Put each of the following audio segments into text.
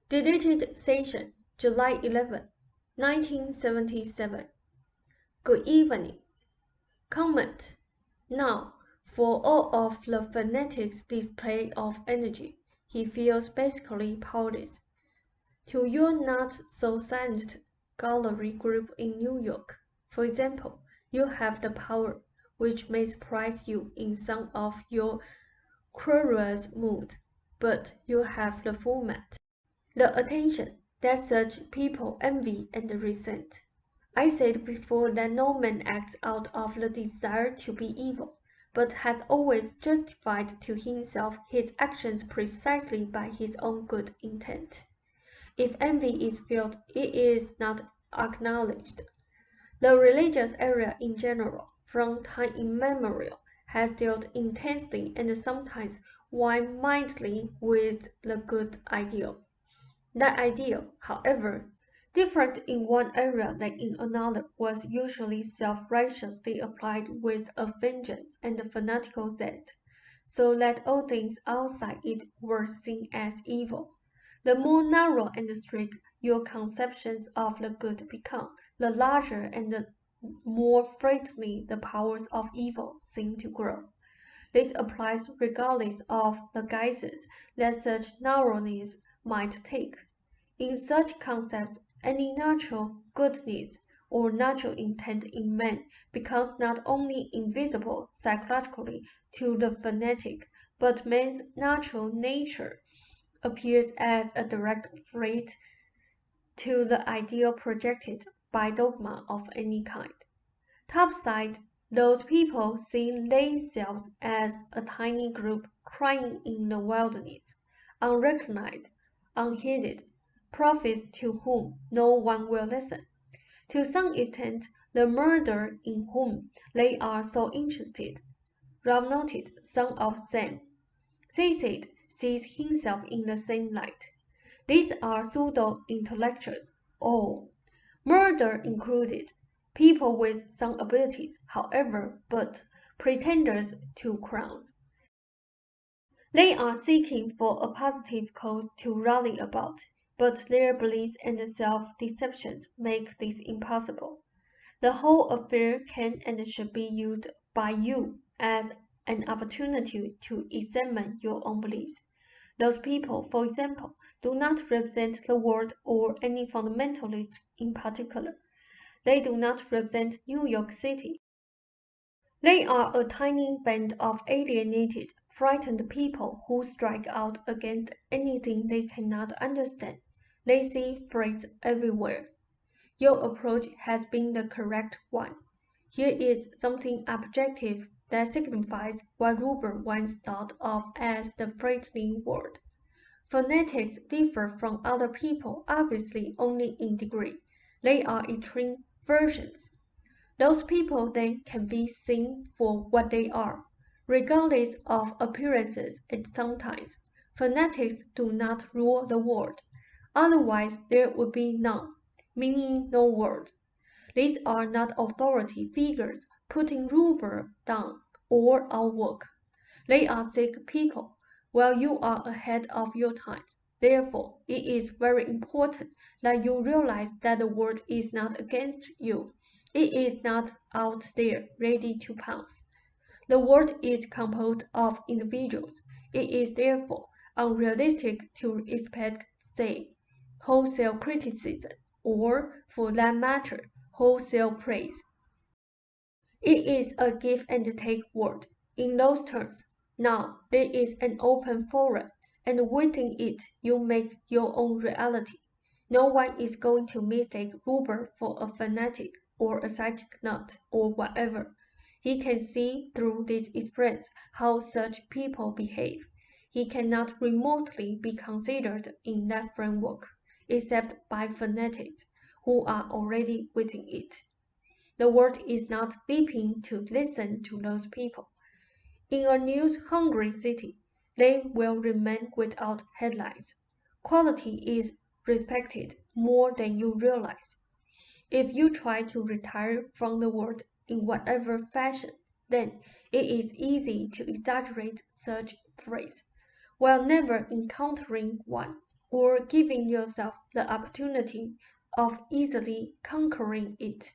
Deleted Session, July 11, 1977. Good evening. Comment. Now, for all of the fanatic's display of energy, he feels basically powerless. To your not-so-silent gallery group in New York, for example, you have the power, which may surprise you in some of your querulous moods, but you have the format. The attention that such people envy and resent. I said before that no man acts out of the desire to be evil, but has always justified to himself his actions precisely by his own good intent. If envy is felt, it is not acknowledged. The religious area in general, from time immemorial, has dealt intensely and sometimes wide-mindedly with the good ideal. That ideal, however, different in one area than in another, was usually self-righteously applied with a vengeance and fanatical zest, so that all things outside it were seen as evil. The more narrow and strict your conceptions of the good become, the larger and the more frequently the powers of evil seem to grow. This applies regardless of the guises that such narrowness might take. In such concepts, any natural goodness or natural intent in man becomes not only invisible psychologically to the fanatic, but man's natural nature appears as a direct threat to the ideal projected by dogma of any kind. Topside, those people see themselves as a tiny group crying in the wilderness, unrecognized, unheeded, prophets to whom no one will listen. To some extent, the murderer in whom they are so interested. Ralph noted some of them. Seth sees himself in the same light. These are pseudo-intellectuals, all, murder included, people with some abilities, however, but pretenders to crowns. They are seeking for a positive cause to rally about, but their beliefs and self-deceptions make this impossible. The whole affair can and should be used by you as an opportunity to examine your own beliefs. Those people, for example, do not represent the world or any fundamentalist in particular. They do not represent New York City. They are a tiny band of alienated, frightened people who strike out against anything they cannot understand. They see threats everywhere. Your approach has been the correct one. Here is something objective that signifies what Ruber once thought of as the threatening world. Fanatics differ from other people obviously only in degree. They are extreme versions. Those people then can be seen for what they are, regardless of appearances and sometimes. Fanatics do not rule the world. Otherwise there would be none, meaning no world. These are not authority figures putting Ruber down or our work. They are sick people, while you are ahead of your times. Therefore, it is very important that you realize that the world is not against you. It is not out there ready to pounce. The world is composed of individuals. It is therefore unrealistic to expect, say, wholesale criticism, or, for that matter, wholesale praise. It is a give and take world, in those terms. Now, there is an open forum, and within it you make your own reality. No one is going to mistake Ruber for a fanatic, or a psychic nut, or whatever. He can see through this experience how such people behave. He cannot remotely be considered in that framework, except by fanatics, who are already within it. The world is not leaping to listen to those people. In a news-hungry city, they will remain without headlines. Quality is respected more than you realize. If you try to retire from the world in whatever fashion, then it is easy to exaggerate such threats, while never encountering one, or giving yourself the opportunity of easily conquering it.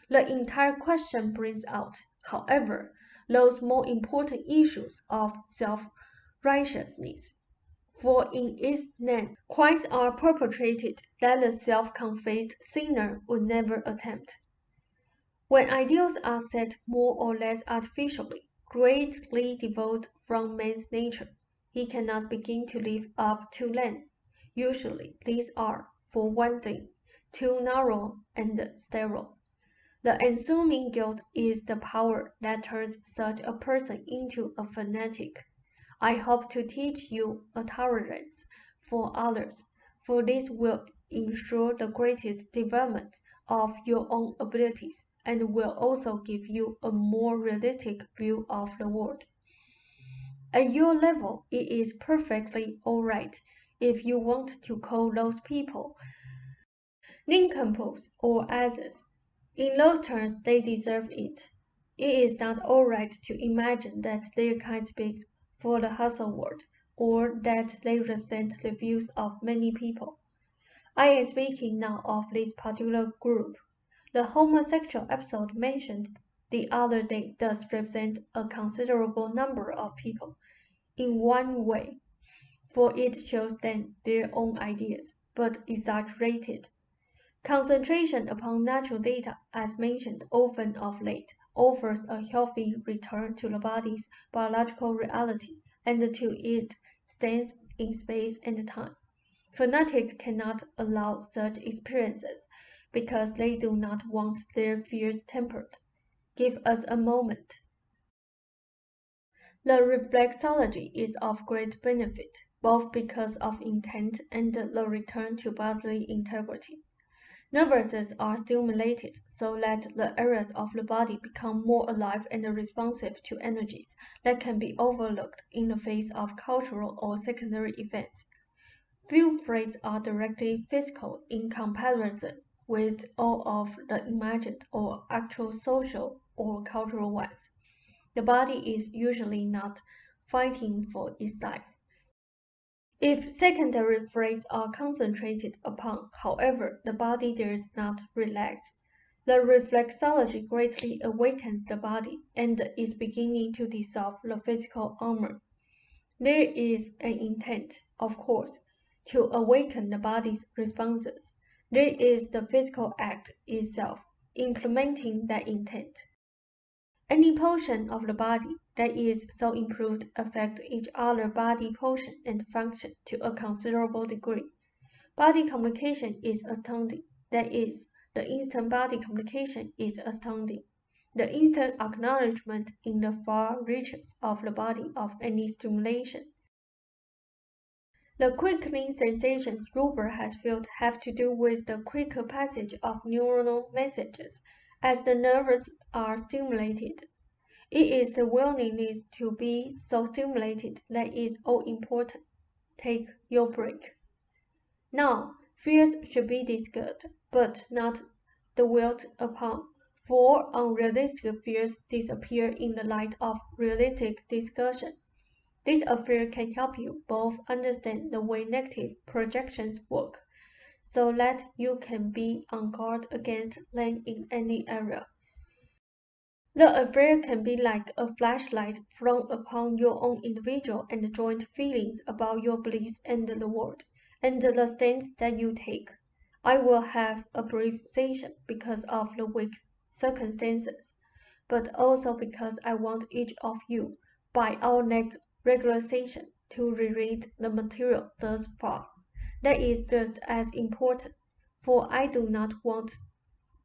The entire question brings out, however, those more important issues of self-righteousness. For in its name, crimes are perpetrated that the self-confessed sinner would never attempt. When ideals are set more or less artificially, greatly devoid from man's nature, he cannot begin to live up to them. Usually these are, for one thing, too narrow and sterile. The ensuing guilt is the power that turns such a person into a fanatic. I hope to teach you a tolerance for others, for this will ensure the greatest development of your own abilities and will also give you a more realistic view of the world. At your level, it is perfectly all right if you want to call those people nincompoops or asses. In those terms, they deserve it. It is not all right to imagine that their kind speaks for the hustle world, or that they represent the views of many people. I am speaking now of this particular group. The homosexual episode mentioned the other day does represent a considerable number of people, in one way, for it shows them their own ideas, but exaggerated. Concentration upon natural data, as mentioned often of late, offers a healthy return to the body's biological reality and to its stance in space and time. Fanatics cannot allow such experiences because they do not want their fears tempered. Give us a moment. The reflexology is of great benefit, both because of intent and the return to bodily integrity. Nervuses are stimulated so that the areas of the body become more alive and responsive to energies that can be overlooked in the face of cultural or secondary events. Few traits are directly physical in comparison with all of the imagined or actual social or cultural ones. The body is usually not fighting for its life. If secondary traits are concentrated upon, however, the body does not relax. The reflexology greatly awakens the body and is beginning to dissolve the physical armor. There is an intent, of course, to awaken the body's responses. There is the physical act itself, implementing that intent. Any portion of the body that is so improved affects each other body portion and function to a considerable degree. Body communication is astounding. That is, the instant body communication is astounding. The instant acknowledgement in the far reaches of the body of any stimulation. The quickening sensations Ruber has felt have to do with the quicker passage of neuronal messages as the nerves are stimulated. It is the willingness to be so stimulated that is all important. Take your break. Now, fears should be discussed, but not dwelt upon, for unrealistic fears disappear in the light of realistic discussion. This affair can help you both understand the way negative projections work, so that you can be on guard against them in any area. The affair can be like a flashlight thrown upon your own individual and joint feelings about your beliefs and the world, and the stance that you take. I will have a brief session because of the week's circumstances, but also because I want each of you, by our next regular session, to reread the material thus far. That is just as important, for I do not want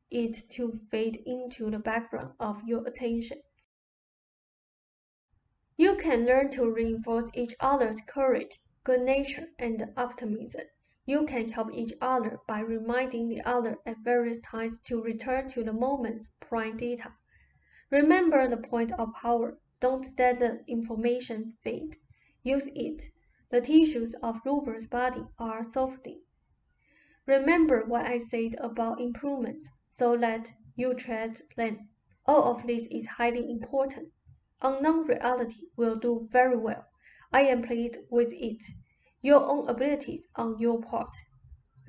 it to fade into the background of your attention. You can learn to reinforce each other's courage, good nature, and optimism. You can help each other by reminding the other at various times to return to the moment's prime data. Remember the point of power. Don't let the information fade. Use it. The tissues of Rupert's body are softening. Remember what I said about improvements, so that you trust them. All of this is highly important. Unknown reality will do very well. I am pleased with it. your own abilities on your part.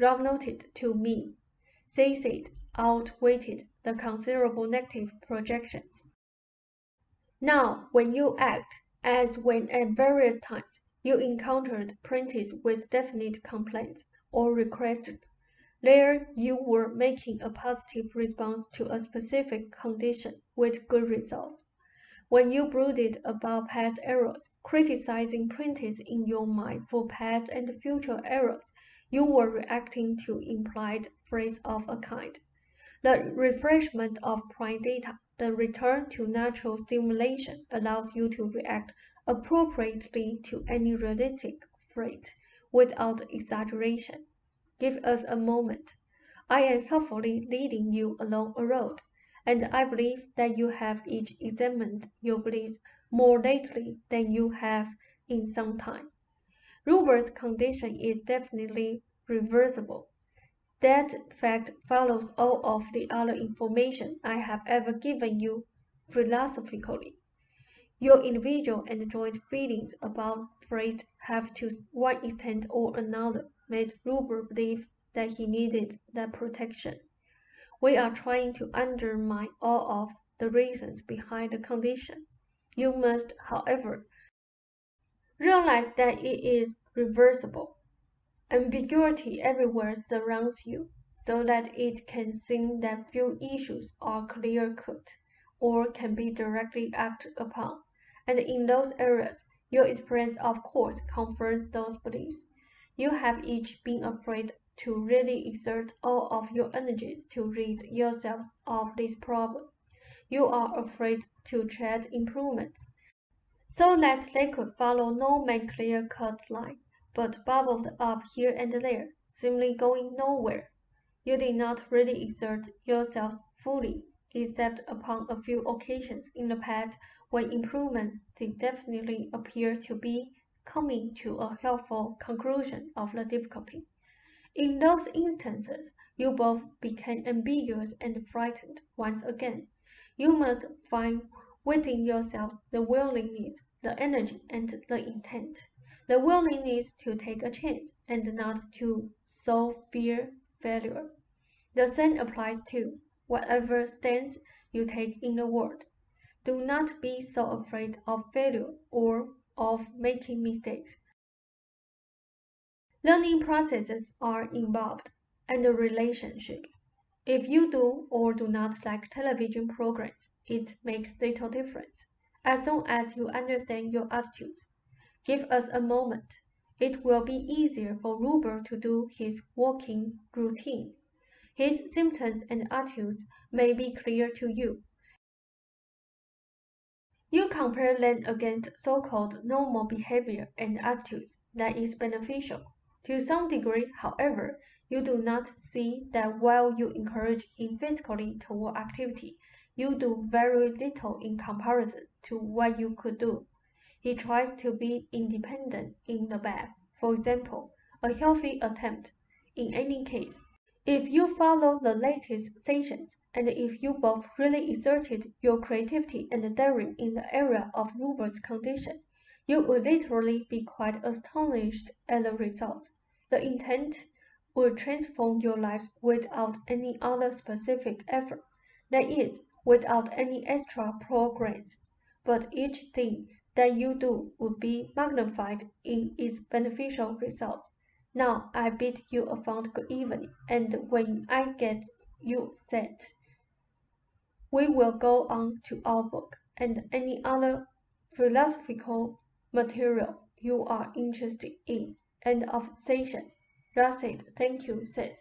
Rob noted to me. They said outweighed the considerable negative projections. Now, when you act, as when at various times you encountered prentices with definite complaints or requests, there you were making a positive response to a specific condition with good results. When you brooded about past errors, criticizing prentices in your mind for past and future errors, you were reacting to implied phrase of a kind. The refreshment of prime data, the return to natural stimulation, allows you to react appropriately to any realistic phrase without exaggeration. Give us a moment. I am helpfully leading you along a road, and I believe that you have each examined your beliefs more lately than you have in some time. Rubert's condition is definitely reversible. That fact follows all of the other information I have ever given you philosophically. Your individual and joint feelings about Fred have to one extent or another made Ruber believe that he needed that protection. We are trying to undermine all of the reasons behind the condition. You must, however, realize that it is reversible. Ambiguity everywhere surrounds you, so that it can seem that few issues are clear-cut or can be directly acted upon, and in those areas, your experience of course confirms those beliefs. You have each been afraid to really exert all of your energies to rid yourselves of this problem. You are afraid to tread improvements, so that they could follow no main clear-cut line, but bubbled up here and there, seemingly going nowhere. You did not really exert yourselves fully, except upon a few occasions in the past when improvements did definitely appear to be coming to a helpful conclusion of the difficulty. In those instances, you both became ambiguous and frightened once again. You must find within yourself the willingness, the energy, and the intent. The willingness to take a chance and not to so fear failure. The same applies to whatever stance you take in the world. Do not be so afraid of failure or of making mistakes. Learning processes are involved, and relationships. If you do or do not like television programs, it makes little difference, as long as you understand your attitudes. Give us a moment. It will be easier for Ruber to do his walking routine. His symptoms and attitudes may be clear to you. You compare them against so-called normal behavior and attitudes that is beneficial. To some degree, however, you do not see that while you encourage him physically toward activity, you do very little in comparison to what you could do. He tries to be independent in the bath, for example, a healthy attempt. In any case, if you follow the latest sessions, and if you both really exerted your creativity and daring in the area of Rubert's condition, you would literally be quite astonished at the results. The intent would transform your life without any other specific effort, that is, without any extra programs. But each thing that you do would be magnified in its beneficial results. Now I bid you a fond good evening, and when I get you set, we will go on to our book and any other philosophical material you are interested in. End of session. That's it. Thank you, Seth.